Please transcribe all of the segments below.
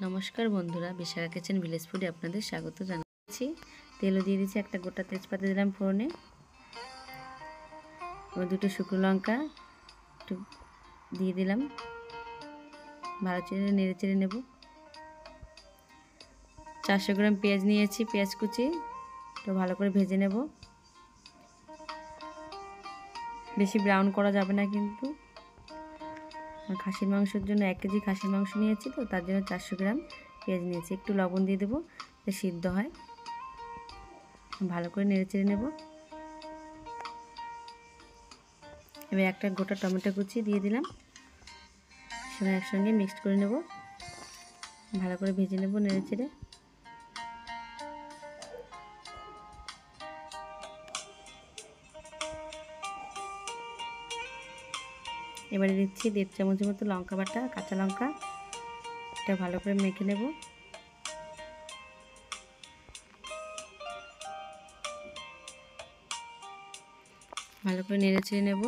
নমস্কার বন্ধুরা, Bishakha kitchen village ফুডে আপনাদের স্বাগত জানাচ্ছি। তেলও দিয়ে দিচ্ছি, একটা গোটা তেজপাতা দিলাম ফোড়নে, এবার দুটো শুকনো লঙ্কা একটু দিয়ে দিলাম, ভালো চেড়ে নেড়ে চেড়ে নেব। 400 গ্রাম পেঁয়াজ নিয়েছি, পেঁয়াজ কুচি তো ভালো করে ভেজে নেব। বেশি ব্রাউন করা যাবে না কিন্তু। খাসির মাংসের জন্য 1 কেজি খাসির মাংস নিয়েছি, তো তার জন্য 400 গ্রাম পেঁয়াজ নিয়েছি। একটু লবণ দিয়ে দেবো, সিদ্ধ হয়। ভালো করে নেড়ে চেড়ে নেব। এবার একটা গোটা টমেটো কুচি দিয়ে দিলাম, সেটা একসঙ্গে মিক্সড করে নেব। ভালো করে ভেজে নেব নেড়ে চেড়ে। এবারে দিচ্ছি 1.5 চামচের মতো লঙ্কা বাটা, কাঁচা লঙ্কা। এটা ভালো করে মেখে নেব। ভালো করে নেড়ে চেড়ে নেব।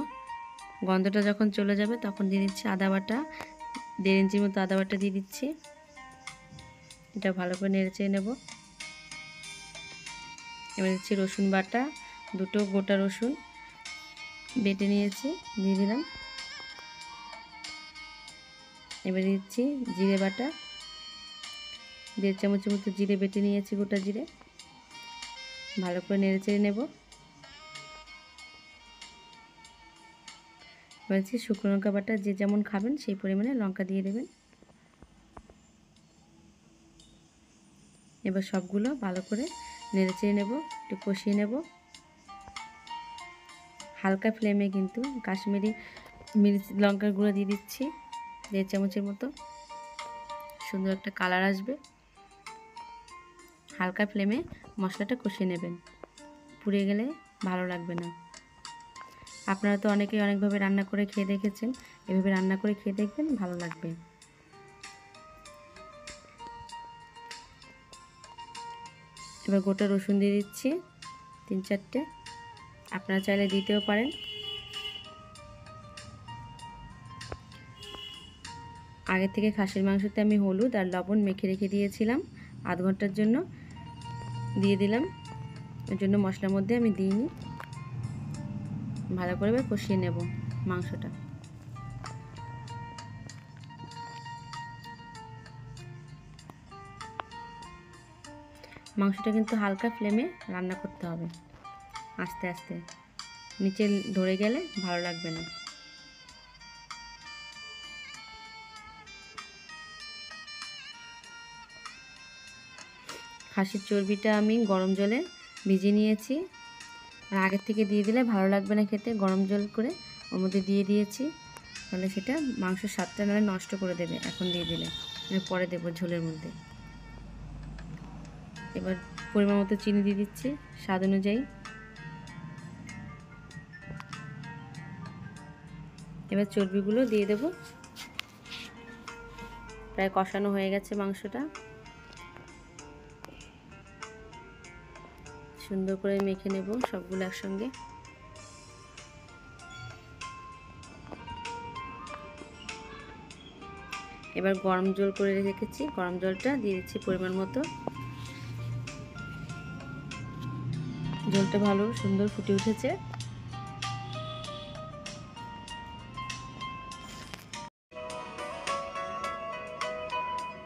গন্ধটা যখন চলে যাবে তখন দিয়ে দিচ্ছি আদা বাটা, 1.5 ইঞ্চির মতো আদা বাটা দিয়ে দিচ্ছি। এটা ভালো করে নেড়ে চেড়ে নেব। এবার দিচ্ছি রসুন বাটা, 2টো গোটা রসুন বেটে নিয়েছি, দিয়ে দিলাম। এবার দিচ্ছি জিরে বাটা, 1.5 চামচের মতো জিরে বেটে নিয়েছি, গোটা জিরে। ভালো করে নেড়ে চেড়ে নেব। এবার দিচ্ছি শুকনো লঙ্কা বাটা, যে যেমন খাবেন সেই পরিমাণে লঙ্কা দিয়ে দেবেন। এবার সবগুলো ভালো করে নেড়ে চেড়ে নেব, একটু কষিয়ে নেব। হালকা ফ্লেমে কিন্তু কাশ্মীরি মির্চ লঙ্কার গুঁড়ো দিয়ে দিচ্ছি, 1.5 চামচের মতো। সুন্দর একটা কালার আসবে। হালকা ফ্লেমে মশলাটা কষিয়ে নেবেন, পুড়ে গেলে ভালো লাগবে না। আপনারা তো অনেকেই অনেকভাবে রান্না করে খেয়ে দেখেছেন, এভাবে রান্না করে খেয়ে দেখবেন, ভালো লাগবে। এবার গোটা রসুন দিয়ে দিচ্ছি, 3-4টে। আপনারা চাইলে দিতেও পারেন। আগে থেকে খাসির মাংসতে আমি হলুদ আর লবণ মেখে রেখে দিয়েছিলাম আধ ঘন্টার জন্য, দিয়ে দিলাম। এর জন্য মশলার মধ্যে আমি দিইনি। ভালো করে এবার কষিয়ে নেব মাংসটা। মাংসটা কিন্তু হালকা ফ্লেমে রান্না করতে হবে, আস্তে আস্তে। নিচে ধরে গেলে ভালো লাগবে না। খাসির চর্বিটা আমি গরম জলে ভিজিয়ে নিয়েছি, আর আগের থেকে দিয়ে দিলে ভালো লাগবে না খেতে। গরম জল করে ওর মধ্যে দিয়ে দিয়েছি, তাহলে সেটা মাংসের স্বাদটা নাহলে নষ্ট করে দেবে এখন দিয়ে দিলে। পরে দেবো ঝোলের মধ্যে। এবার পরিমাণ মতো চিনি দিয়ে দিচ্ছি, স্বাদ অনুযায়ী। এবার চর্বিগুলো দিয়ে দেব। প্রায় কষানো হয়ে গেছে মাংসটা। সুন্দর করে মেখে নেব সবগুলো একসঙ্গে। এবার গরম জল করে রেখেছি, গরম জলটা দিয়ে দিচ্ছি পরিমাণ মতো। জলটা ভালো সুন্দর ফুটে উঠেছে।